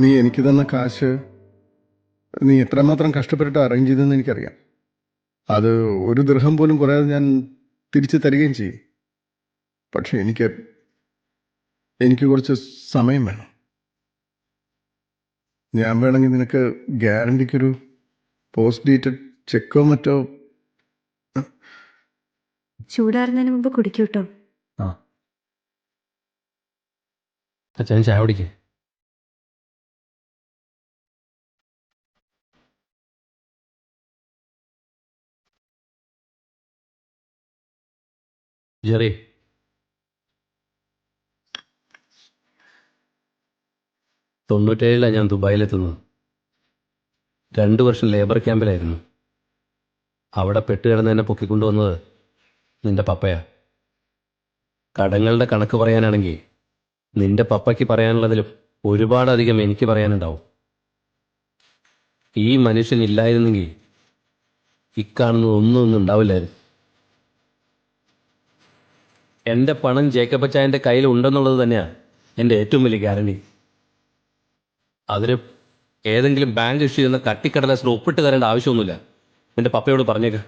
നീ എനിക്ക് തന്ന കാശ് നീ എത്രമാത്രം കഷ്ടപ്പെട്ടിട്ട് അറേഞ്ച് ചെയ്തെന്ന് എനിക്കറിയാം. അത് ഒരു ദൃഹം പോലും കുറയാതെ ഞാൻ തിരിച്ചു തരികയും ചെയ്യും. പക്ഷെ എനിക്ക് കുറച്ച് സമയം വേണം. ഞാൻ വേണമെങ്കിൽ നിനക്ക് ഗ്യാരണ്ടിക്കൊരു പോസ്റ്റ് ഡേറ്റഡ് ചെക്കോ മറ്റോ. ചൂടാറുന്നതിന് മുമ്പ് കുടിക്കൂട്ടോ. ആ അച്ഛൻ ചായ കുടിക്കേ. ജെറി, 97 ഞാൻ ദുബായിലെത്തുന്നത്. 2 വർഷം ലേബർ ക്യാമ്പിലായിരുന്നു. അവിടെ പെട്ടുകിടന്ന് എന്നെ പൊക്കിക്കൊണ്ടുവന്നത് നിന്റെ പപ്പയാ. കടങ്ങളുടെ കണക്ക് പറയാനാണെങ്കിൽ നിന്റെ പപ്പയ്ക്ക് പറയാനുള്ളതിലും ഒരുപാടധികം എനിക്ക് പറയാനുണ്ടാവും. ഈ മനുഷ്യൻ ഇല്ലായിരുന്നെങ്കിൽ ഇക്കാണുന്നത് ഒന്നും ഉണ്ടാവില്ലായിരുന്നു. എൻ്റെ പണം ജേക്കബച്ചായൻ്റെ കയ്യിൽ ഉണ്ടെന്നുള്ളത് തന്നെയാണ് എൻ്റെ ഏറ്റവും വലിയ ഗ്യാരണ്ടി. അതിന് ഏതെങ്കിലും ബാങ്ക് ഇഷ്യൂ ചെയ്യുന്ന കട്ടിക്കടലാസിന് ഒപ്പിട്ട് തരേണ്ട ആവശ്യമൊന്നുമില്ല. എൻ്റെ പപ്പയോട് പറഞ്ഞേക്ക്.